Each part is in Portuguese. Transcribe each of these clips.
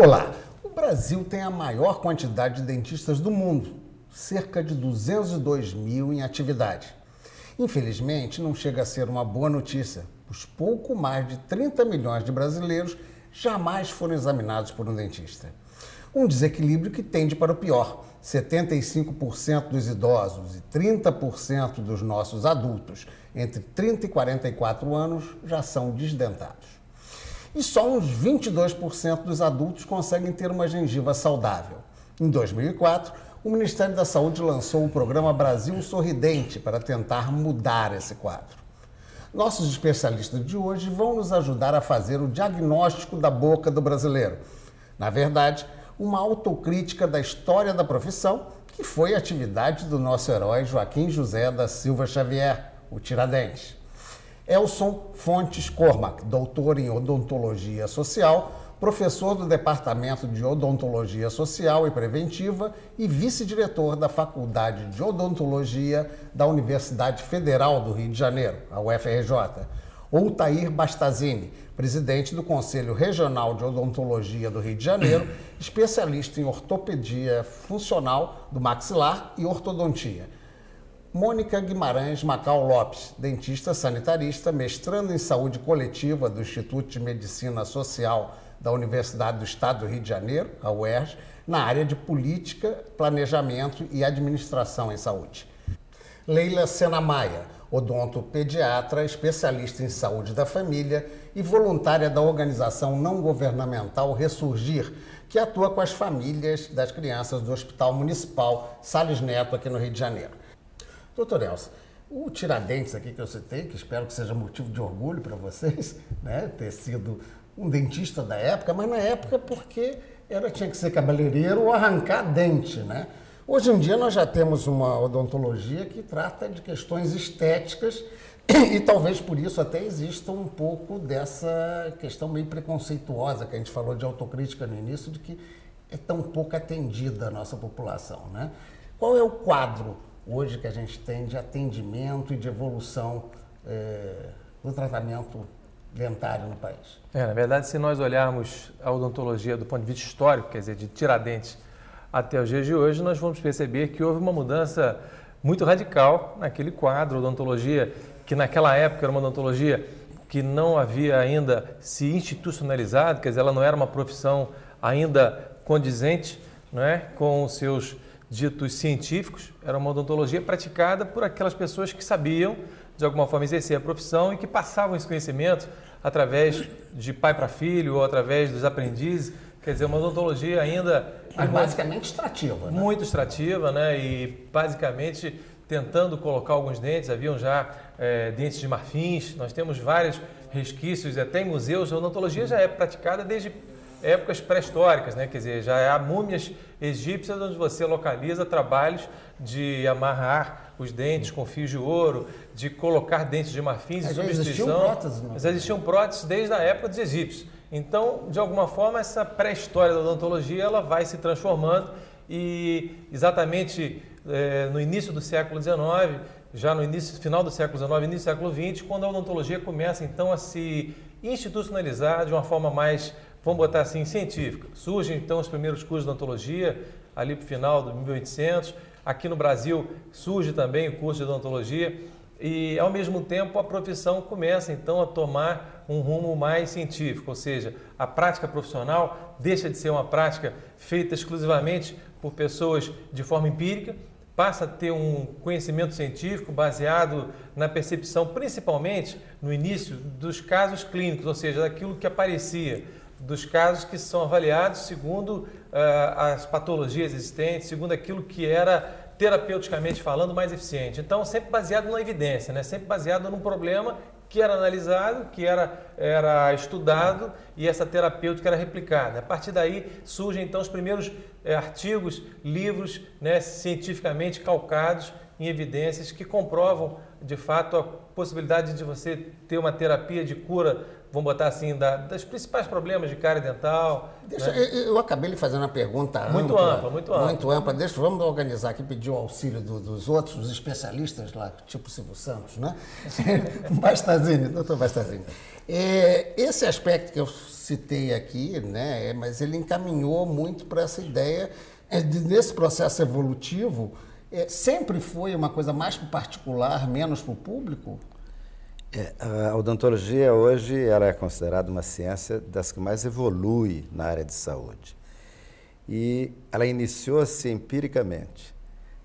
Olá, o Brasil tem a maior quantidade de dentistas do mundo, cerca de 202 mil em atividade. Infelizmente, não chega a ser uma boa notícia, pois pouco mais de 30 milhões de brasileiros jamais foram examinados por um dentista. Um desequilíbrio que tende para o pior. 75% dos idosos e 30% dos nossos adultos entre 30 e 44 anos já são desdentados. E só uns 22% dos adultos conseguem ter uma gengiva saudável. Em 2004, o Ministério da Saúde lançou o programa Brasil Sorridente para tentar mudar esse quadro. Nossos especialistas de hoje vão nos ajudar a fazer o diagnóstico da boca do brasileiro. Na verdade, uma autocrítica da história da profissão, que foi a atividade do nosso herói Joaquim José da Silva Xavier, o Tiradentes. Elson Fontes Cormac, doutor em odontologia social, professor do Departamento de Odontologia Social e Preventiva e vice-diretor da Faculdade de Odontologia da Universidade Federal do Rio de Janeiro, a UFRJ. Outair Bastazini, presidente do Conselho Regional de Odontologia do Rio de Janeiro, especialista em ortopedia funcional do maxilar e ortodontia. Mônica Guimarães Macau Lopes, dentista sanitarista, mestrando em saúde coletiva do Instituto de Medicina Social da Universidade do Estado do Rio de Janeiro, a UERJ, na área de política, planejamento e administração em saúde. Leila Sena Maia, odontopediatra, especialista em saúde da família e voluntária da organização não governamental Ressurgir, que atua com as famílias das crianças do Hospital Municipal Salles Neto, aqui no Rio de Janeiro. Doutor Elson, o Tiradentes aqui que eu citei, que espero que seja motivo de orgulho para vocês, né, ter sido um dentista da época, mas na época porque tinha que ser cabeleireiro ou arrancar dente, né? Hoje em dia nós já temos uma odontologia que trata de questões estéticas e talvez por isso até exista um pouco dessa questão meio preconceituosa que a gente falou de autocrítica no início, de que é tão pouco atendida a nossa população, né? Qual é o quadro hoje que a gente tem de atendimento e de evolução do tratamento dentário no país? Na verdade, se nós olharmos a odontologia do ponto de vista histórico, quer dizer, de Tiradentes até os dias de hoje, nós vamos perceber que houve uma mudança muito radical naquele quadro, odontologia, que naquela época era uma odontologia que não havia ainda se institucionalizado, quer dizer, ela não era uma profissão ainda condizente, não é, com os seus ditos científicos, era uma odontologia praticada por aquelas pessoas que sabiam, de alguma forma, exercer a profissão e que passavam esse conhecimento através de pai para filho ou através dos aprendizes. Quer dizer, uma odontologia ainda... Mas basicamente extrativa, né? Muito extrativa, né? E basicamente tentando colocar alguns dentes, haviam já dentes de marfins, nós temos vários resquícios, até em museus, a odontologia já é praticada desde épocas pré-históricas, né? Quer dizer, já há múmias egípcias onde você localiza trabalhos de amarrar os dentes com fios de ouro, de colocar dentes de marfins e substituição. Existiam próteses, mas existiam próteses desde a época dos egípcios. Então, de alguma forma, essa pré-história da odontologia ela vai se transformando e exatamente no início do século XIX, já no final do século XIX, início do século XX, quando a odontologia começa então a se institucionalizar de uma forma mais, vamos botar assim, científica. Surgem então os primeiros cursos de odontologia, ali para o final de 1800. Aqui no Brasil surge também o curso de odontologia e, ao mesmo tempo, a profissão começa então a tomar um rumo mais científico, ou seja, a prática profissional deixa de ser uma prática feita exclusivamente por pessoas de forma empírica, passa a ter um conhecimento científico baseado na percepção, principalmente no início, dos casos clínicos, ou seja, daquilo que aparecia, dos casos que são avaliados segundo as patologias existentes, segundo aquilo que era terapeuticamente falando mais eficiente. Então, sempre baseado na evidência, né? Sempre baseado num problema que era analisado, que era estudado e essa terapêutica era replicada. A partir daí surgem então os primeiros artigos, livros, né, cientificamente calcados em evidências que comprovam de fato a possibilidade de você ter uma terapia de cura, vamos botar assim, das principais problemas de cárie dental. Eu acabei lhe fazendo uma pergunta muito ampla. Muito ampla. Vamos organizar aqui, pedir o auxílio dos outros, os especialistas lá, tipo Silvio Santos, né? Bastazini, doutor Bastazini. Esse aspecto que eu citei aqui, né, mas ele encaminhou muito para essa ideia, nesse processo evolutivo, sempre foi uma coisa mais para o particular, menos para o público? A odontologia hoje ela é considerada uma ciência das que mais evolui na área de saúde. E ela iniciou-se empiricamente.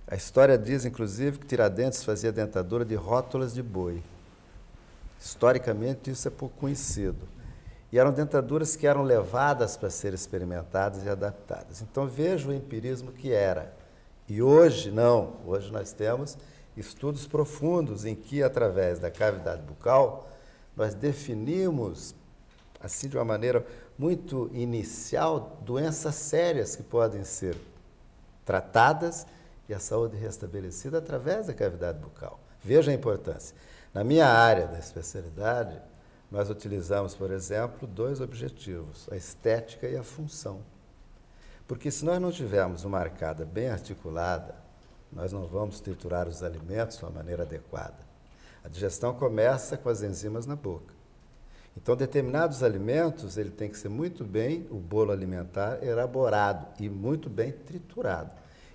A história diz, inclusive, que Tiradentes fazia dentadura de rótulas de boi. Historicamente, isso é pouco conhecido. E eram dentaduras que eram levadas para ser experimentadas e adaptadas. Então, veja o empirismo que era. E hoje, não. Hoje nós temos estudos profundos em que, através da cavidade bucal, nós definimos, assim, de uma maneira muito inicial, doenças sérias que podem ser tratadas e a saúde restabelecida através da cavidade bucal. Veja a importância. Na minha área da especialidade, nós utilizamos, por exemplo, 2 objetivos, a estética e a função. Porque se nós não tivermos uma arcada bem articulada, nós não vamos triturar os alimentos de uma maneira adequada. A digestão começa com as enzimas na boca. Então, determinados alimentos, ele tem que ser muito bem, o bolo alimentar, elaborado e muito bem triturado.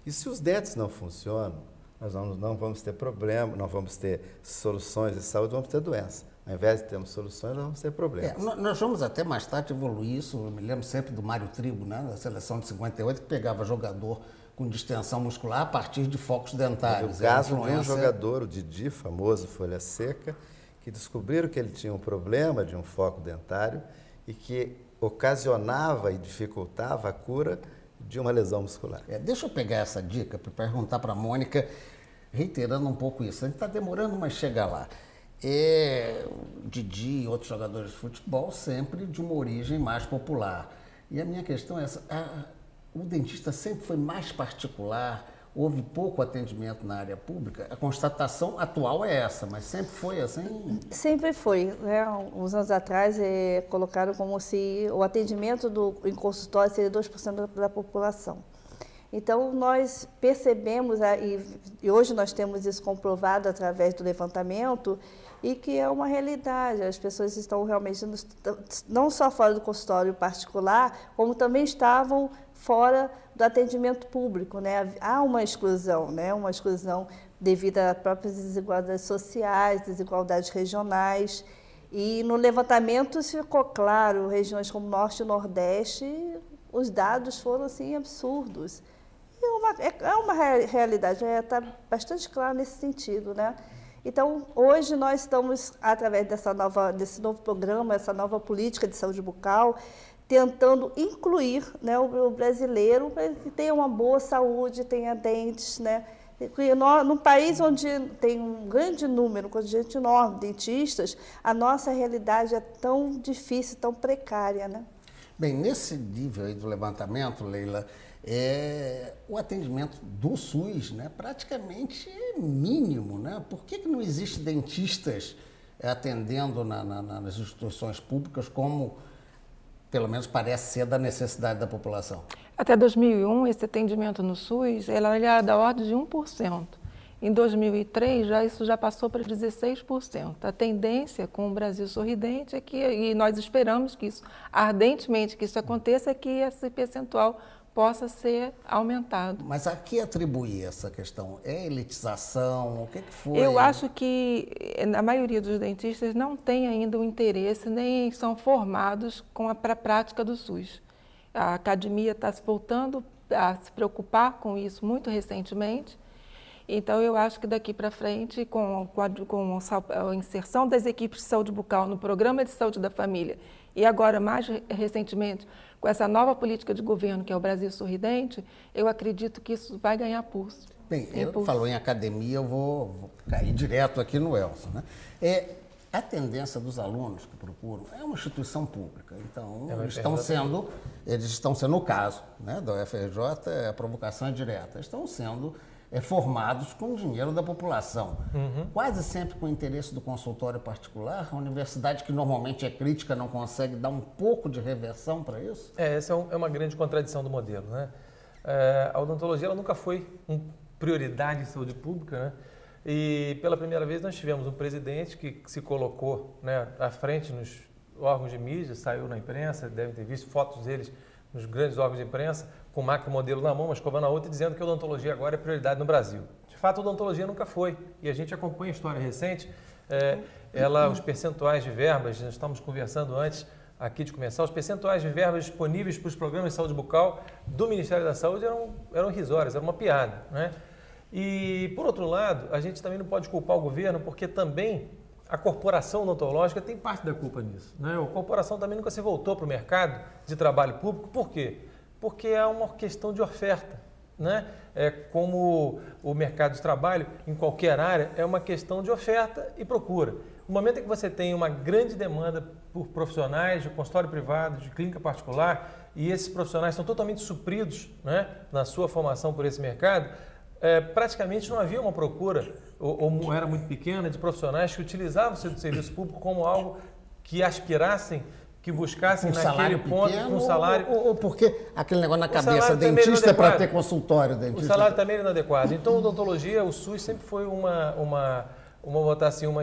E se os dentes não funcionam, nós não vamos ter problema, não vamos ter soluções de saúde, vamos ter doença. Ao invés de termos soluções, nós vamos ter problemas. Nós vamos até mais tarde evoluir isso. Eu me lembro sempre do Mário Trigo, né, da seleção de 58, que pegava jogador com distensão muscular a partir de focos dentários. O caso de um jogador, o Didi, famoso folha seca, que descobriram que ele tinha um problema de um foco dentário e que ocasionava e dificultava a cura de uma lesão muscular. Deixa eu pegar essa dica para perguntar para a Mônica, reiterando um pouco isso. A gente está demorando, mas chega lá. O Didi e outros jogadores de futebol sempre de uma origem mais popular. E a minha questão é essa, o dentista sempre foi mais particular, houve pouco atendimento na área pública? A constatação atual é essa, mas sempre foi assim? Sempre foi, né? Uns anos atrás colocaram como se o atendimento em consultório seria 2% da população. Então, nós percebemos, e hoje nós temos isso comprovado através do levantamento, e que é uma realidade. As pessoas estão realmente, não só fora do consultório particular, como também estavam fora do atendimento público, né? Há uma exclusão, né? Uma exclusão devido a próprias desigualdades sociais, desigualdades regionais. E no levantamento ficou claro, regiões como Norte e Nordeste, os dados foram assim absurdos. É uma realidade, está bastante claro nesse sentido, né? Então, hoje nós estamos, através desse novo programa, essa nova política de saúde bucal, tentando incluir, né, o brasileiro para que tenha uma boa saúde, tenha dentes, né? Num país onde tem um grande número, um contingente enorme de dentistas, a nossa realidade é tão difícil, tão precária, né? Bem, nesse nível aí do levantamento, Leila, o atendimento do SUS, né, praticamente é mínimo, né? Por que não existe dentistas atendendo nas instituições públicas como, pelo menos, parece ser da necessidade da população? Até 2001, esse atendimento no SUS era da ordem de 1%. Em 2003, isso já passou para 16%. A tendência com o Brasil Sorridente é que, e nós esperamos que isso, ardentemente que isso aconteça, é que esse percentual possa ser aumentado. Mas a que atribuir essa questão? É elitização? O que foi? Eu acho que a maioria dos dentistas não tem ainda o interesse, nem são formados para a prática do SUS. A academia está se voltando a se preocupar com isso muito recentemente. Então, eu acho que daqui para frente, com a inserção das equipes de saúde bucal no Programa de Saúde da Família e agora, mais recentemente, com essa nova política de governo, que é o Brasil Sorridente, eu acredito que isso vai ganhar pulso. Bem, falou em academia, eu vou cair direto aqui no Elson, né? A tendência dos alunos que procuram é uma instituição pública, então eles estão sendo, no caso, né, da UFRJ, a provocação é direta, estão sendo formados com o dinheiro da população. Quase sempre com o interesse do consultório particular, a universidade, que normalmente é crítica, não consegue dar um pouco de reversão para isso? Essa é uma grande contradição do modelo, né? A odontologia ela nunca foi uma prioridade de saúde pública, né? E pela primeira vez nós tivemos um presidente que se colocou, né, à frente nos órgãos de mídia, saiu na imprensa, devem ter visto fotos deles nos grandes órgãos de imprensa, com o macromodelo na mão, uma escova na outra, dizendo que a odontologia agora é prioridade no Brasil. De fato, a odontologia nunca foi. E a gente acompanha a história recente, os percentuais de verbas, nós estávamos conversando antes aqui de começar, os percentuais de verbas disponíveis para os programas de saúde bucal do Ministério da Saúde eram irrisórios, era uma piada, né? E, por outro lado, a gente também não pode culpar o governo, porque também a corporação odontológica tem parte da culpa nisso, né? A corporação também nunca se voltou para o mercado de trabalho público. Por quê? Porque é uma questão de oferta, né? Como o mercado de trabalho, em qualquer área, é uma questão de oferta e procura. No momento em que você tem uma grande demanda por profissionais de consultório privado, de clínica particular, e esses profissionais são totalmente supridos, né, na sua formação por esse mercado, praticamente não havia uma procura, ou era muito pequena, de profissionais que utilizavam o serviço público como algo que aspirassem, que buscassem naquele ponto pequeno, um salário... Ou porque aquele negócio na cabeça, também dentista para ter consultório. O Dentista. salário também era inadequado. Então, a odontologia, o SUS sempre foi uma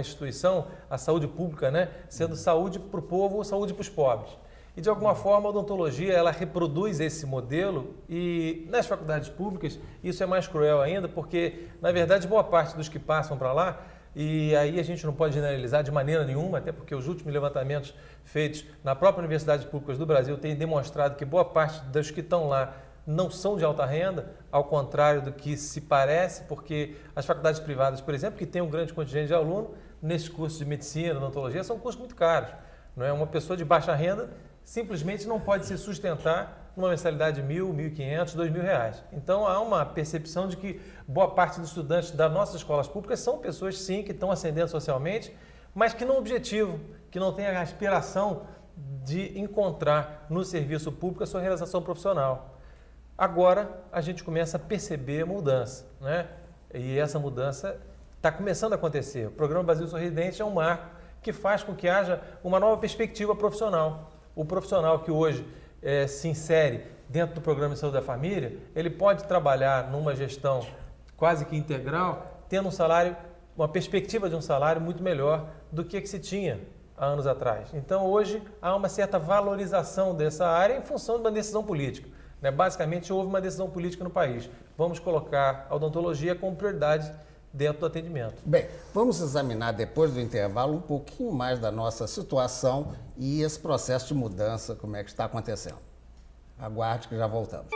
instituição, a saúde pública, né, sendo saúde para o povo ou saúde para os pobres. E, de alguma forma, a odontologia ela reproduz esse modelo e, nas faculdades públicas, isso é mais cruel ainda, porque, na verdade, boa parte dos que passam para lá, e aí a gente não pode generalizar de maneira nenhuma, até porque os últimos levantamentos feitos na própria Universidades Públicas do Brasil têm demonstrado que boa parte dos que estão lá não são de alta renda, ao contrário do que se parece, porque as faculdades privadas, por exemplo, que têm um grande contingente de aluno, nesses cursos de medicina, odontologia, são cursos muito caros. Não é? Uma pessoa de baixa renda simplesmente não pode se sustentar numa mensalidade de R$1.000, R$1.500, R$2.000. Então, há uma percepção de que boa parte dos estudantes das nossas escolas públicas são pessoas, sim, que estão ascendendo socialmente, mas que não objetivam, que não têm a aspiração de encontrar no serviço público a sua realização profissional. Agora, a gente começa a perceber a mudança, né? E essa mudança está começando a acontecer. O Programa Brasil Sorridente é um marco que faz com que haja uma nova perspectiva profissional. O profissional que hoje se insere dentro do Programa de Saúde da Família, ele pode trabalhar numa gestão quase que integral, tendo um salário, uma perspectiva de um salário muito melhor do que se tinha há anos atrás. Então, hoje, há uma certa valorização dessa área em função de uma decisão política. Basicamente, houve uma decisão política no país. Vamos colocar a odontologia como prioridade dentro do atendimento. Bem, vamos examinar depois do intervalo um pouquinho mais da nossa situação e esse processo de mudança, como é que está acontecendo. Aguarde que já voltamos.